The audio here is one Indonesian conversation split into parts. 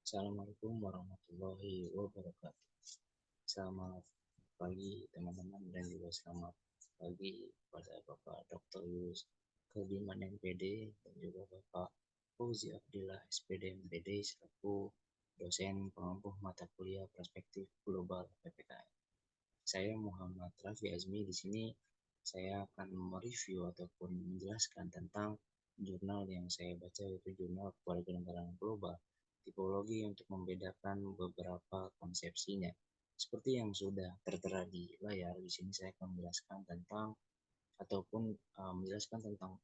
Assalamualaikum warahmatullahi wabarakatuh. Selamat pagi teman-teman dan juga selamat pagi pada Bapak Dr. Yus Kediman MPD dan juga Bapak Fauzi Abdillah SPD MPD selaku dosen pengampu mata kuliah perspektif global PPKN. Saya Muhammad Rafi Azmi. Di sini saya akan mereview ataupun menjelaskan tentang jurnal yang saya baca, yaitu jurnal kewarganegaraan global tipologi, untuk membedakan beberapa konsepsinya. Seperti yang sudah tertera di layar, di sini saya akan menjelaskan tentang ataupun menjelaskan tentang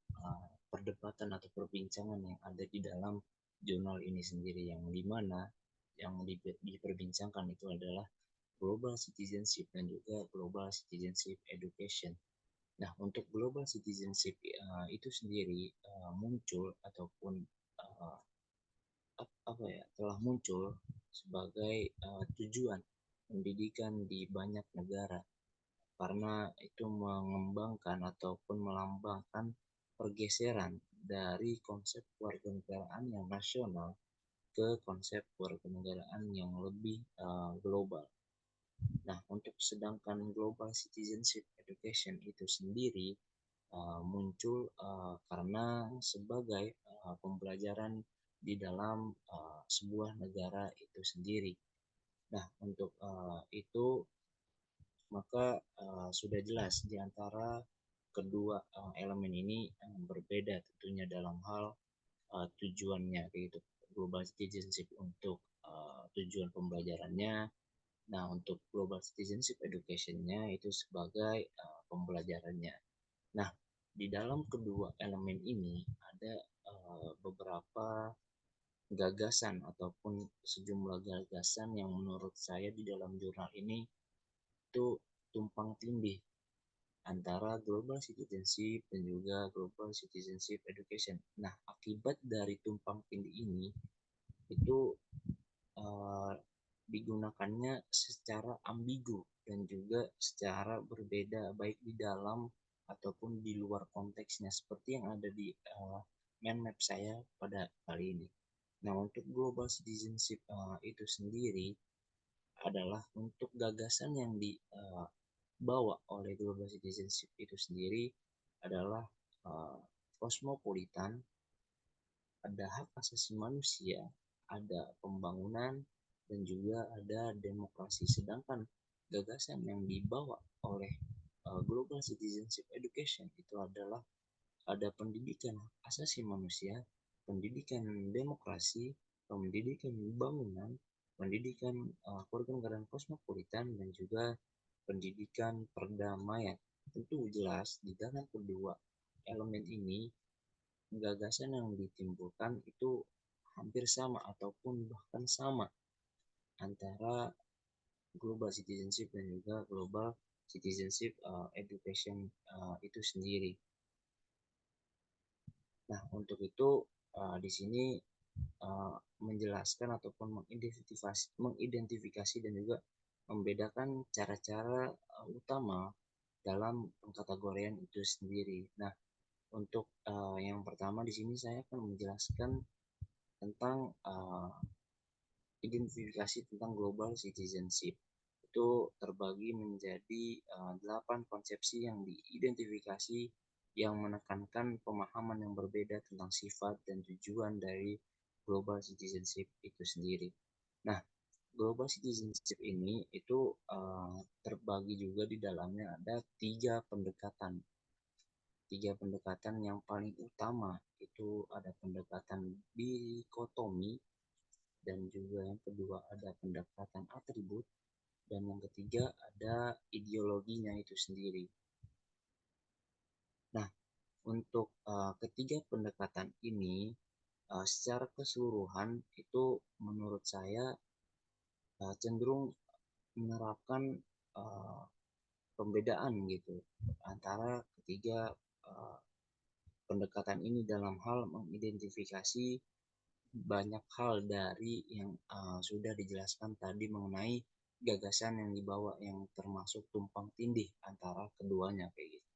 perdebatan atau perbincangan yang ada di dalam jurnal ini sendiri, yang dimana yang diperbincangkan itu adalah global citizenship dan juga global citizenship education. Nah, untuk global citizenship itu sendiri muncul ataupun uh, telah muncul sebagai tujuan pendidikan di banyak negara, karena itu mengembangkan ataupun melambangkan pergeseran dari konsep kewarganegaraan yang nasional ke konsep kewarganegaraan yang lebih global. Nah, untuk sedangkan global citizenship education itu sendiri muncul karena sebagai pembelajaran di dalam sebuah negara itu sendiri. Nah, untuk itu maka sudah jelas di antara kedua elemen ini berbeda tentunya dalam hal tujuannya, gitu. Global citizenship untuk tujuan pembelajarannya. Nah, untuk global citizenship education-nya itu sebagai pembelajarannya. Nah, di dalam kedua elemen ini ada beberapa gagasan ataupun sejumlah gagasan yang menurut saya di dalam jurnal ini itu tumpang tindih antara global citizenship dan juga global citizenship education. Nah, akibat dari tumpang tindih ini itu uh, digunakannya secara ambigu dan juga secara berbeda, baik di dalam ataupun di luar konteksnya, seperti yang ada di mind map saya pada kali ini. Nah, untuk global citizenship itu sendiri adalah untuk gagasan yang dibawa oleh global citizenship itu sendiri adalah kosmopolitan, ada hak asasi manusia, ada pembangunan, dan juga ada demokrasi. Sedangkan gagasan yang dibawa oleh Global Citizenship Education itu adalah ada pendidikan hak asasi manusia, pendidikan demokrasi, pendidikan bangunan, pendidikan kewarganegaraan kosmopolitan, dan juga pendidikan perdamaian. Tentu jelas di dalam kedua elemen ini gagasan yang ditimbulkan itu hampir sama ataupun bahkan sama antara global citizenship dan juga global citizenship education itu sendiri. Nah, untuk itu di sini menjelaskan ataupun mengidentifikasi dan juga membedakan cara-cara utama dalam pengkategorian itu sendiri. Nah, untuk yang pertama di sini saya akan menjelaskan tentang identifikasi tentang global citizenship. Itu terbagi menjadi 8 konsepsi yang diidentifikasi yang menekankan pemahaman yang berbeda tentang sifat dan tujuan dari global citizenship itu sendiri. Nah, global citizenship ini itu terbagi juga di dalamnya ada tiga pendekatan yang paling utama. Itu ada pendekatan dikotomi, dan juga yang kedua ada pendekatan atribut, dan yang ketiga ada ideologinya itu sendiri. Nah, untuk ketiga pendekatan ini secara keseluruhan itu menurut saya cenderung menerapkan uh, pembedaan gitu antara ketiga uh, pendekatan ini dalam hal mengidentifikasi banyak hal dari yang sudah dijelaskan tadi mengenai gagasan yang dibawa yang termasuk tumpang tindih antara keduanya kayak gitu.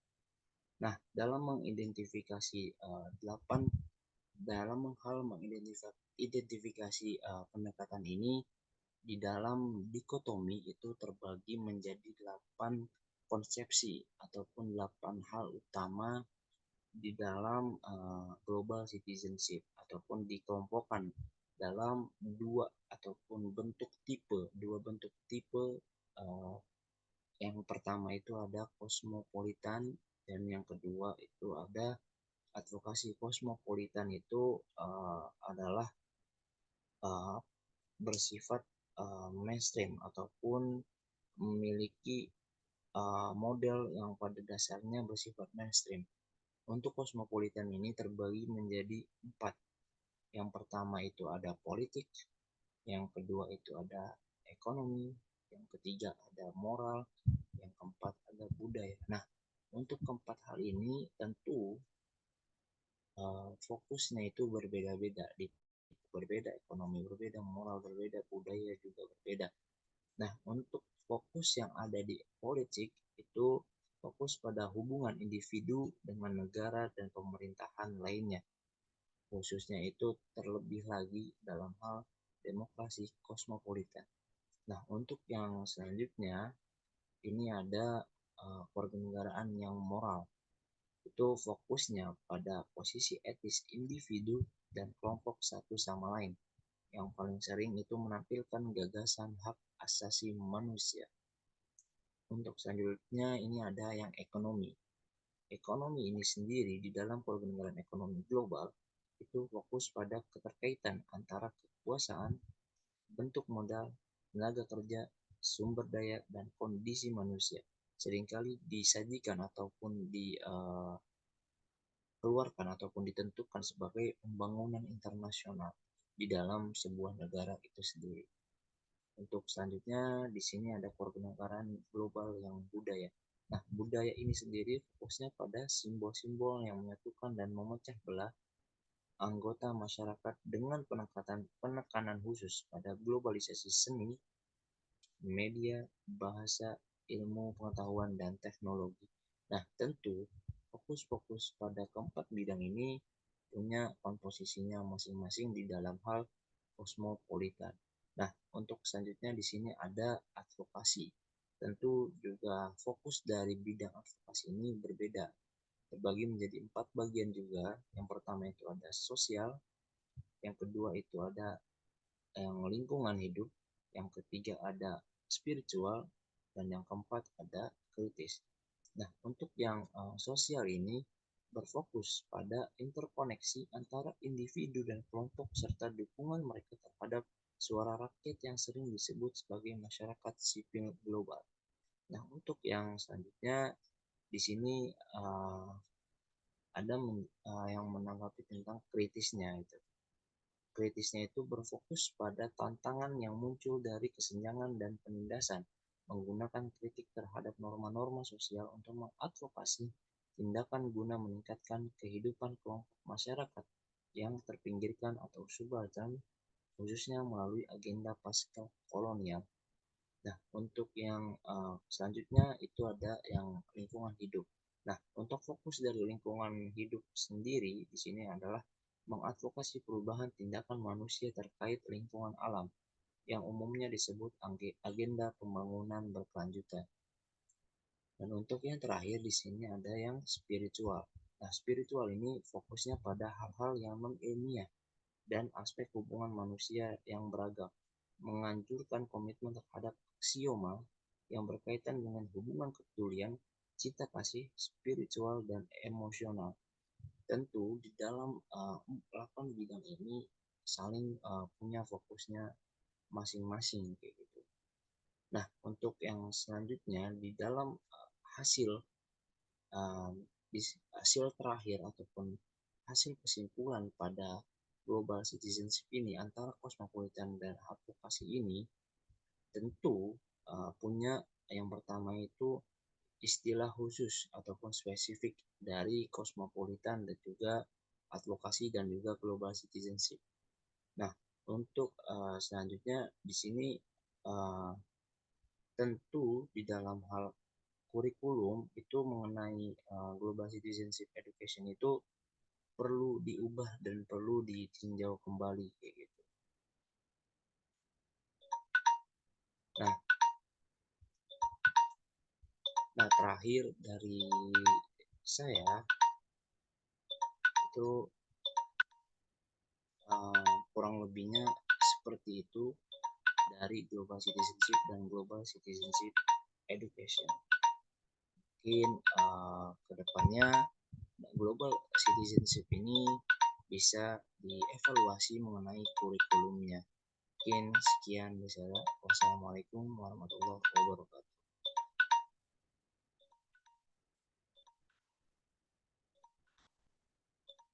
Nah, dalam mengidentifikasi 8 dalam hal mengidentifikasi pendekatan ini di dalam dikotomi itu terbagi menjadi 8 konsepsi ataupun 8 hal utama di dalam global citizenship ataupun dikelompokkan dalam dua bentuk tipe uh, yang pertama itu ada kosmopolitan dan yang kedua itu ada advokasi. Kosmopolitan itu adalah uh, bersifat mainstream ataupun memiliki model yang pada dasarnya bersifat mainstream. Untuk kosmopolitan ini terbagi menjadi 4. Yang pertama itu ada politik, yang kedua itu ada ekonomi, yang ketiga ada moral, yang keempat ada budaya. Nah, untuk keempat hal ini tentu fokusnya itu berbeda-beda, berbeda, ekonomi berbeda, moral berbeda, budaya juga berbeda. Nah, untuk fokus yang ada di politik itu fokus pada hubungan individu dengan negara dan pemerintahan lainnya. Khususnya itu terlebih lagi dalam hal demokrasi kosmopolitan. Nah, untuk yang selanjutnya ini ada kewarganegaraan yang moral. Itu fokusnya pada posisi etis individu dan kelompok satu sama lain. Yang paling sering itu menampilkan gagasan hak asasi manusia. Untuk selanjutnya ini ada yang ekonomi. Ekonomi ini sendiri di dalam kewarganegaraan ekonomi global itu fokus pada keterkaitan antara kekuasaan, bentuk modal, tenaga kerja, sumber daya, dan kondisi manusia. Seringkali disajikan ataupun dikeluarkan ataupun ditentukan sebagai pembangunan internasional di dalam sebuah negara itu sendiri. Untuk selanjutnya di sini ada kewarganegaraan global yang budaya. Nah, budaya ini sendiri fokusnya pada simbol-simbol yang menyatukan dan memecah belah anggota masyarakat dengan penekanan khusus pada globalisasi seni, media, bahasa, ilmu pengetahuan, dan teknologi. Nah, tentu fokus-fokus pada keempat bidang ini punya komposisinya masing-masing di dalam hal kosmopolitan. Nah, untuk selanjutnya di sini ada advokasi. Tentu juga fokus dari bidang advokasi ini berbeda, terbagi menjadi 4 bagian juga. Yang pertama itu ada sosial, yang kedua itu ada yang lingkungan hidup, yang ketiga ada spiritual, dan yang keempat ada kritis. Nah, untuk yang sosial ini berfokus pada interkoneksi antara individu dan kelompok serta dukungan mereka terhadap suara rakyat yang sering disebut sebagai masyarakat sipil global. Nah, untuk yang selanjutnya di sini ada yang menanggapi tentang kritisnya itu. Kritisnya itu berfokus pada tantangan yang muncul dari kesenjangan dan penindasan, menggunakan kritik terhadap norma-norma sosial untuk mengadvokasi tindakan guna meningkatkan kehidupan kelompok masyarakat yang terpinggirkan atau subaltern, khususnya melalui agenda pasca kolonial. Nah, untuk yang selanjutnya itu ada yang lingkungan hidup. Nah, untuk fokus dari lingkungan hidup sendiri di sini adalah mengadvokasi perubahan tindakan manusia terkait lingkungan alam yang umumnya disebut agenda pembangunan berkelanjutan. Dan untuk yang terakhir di sini ada yang spiritual. Nah, spiritual ini fokusnya pada hal-hal yang non-ilmiah dan aspek hubungan manusia yang beragam, menganjurkan komitmen terhadap aksioma yang berkaitan dengan hubungan kepedulian, cinta kasih, spiritual, dan emosional. Tentu di dalam 8 bidang ini saling punya fokusnya masing-masing kayak gitu. Nah, untuk yang selanjutnya di dalam hasil uh, hasil terakhir ataupun hasil kesimpulan pada global citizenship ini antara kosmopolitan dan advokasi ini tentu punya yang pertama itu istilah khusus ataupun spesifik dari kosmopolitan dan juga advokasi dan juga global citizenship. Nah, untuk selanjutnya di sini uh, tentu di dalam hal kurikulum itu mengenai global citizenship education itu perlu diubah dan perlu ditinjau kembali kayak gitu. Nah, terakhir dari saya itu kurang lebihnya seperti itu dari global citizenship dan global citizenship education. Mungkin kedepannya global citizenship ini bisa dievaluasi mengenai kurikulumnya. Mungkin sekian dari saya. Wassalamualaikum warahmatullahi wabarakatuh.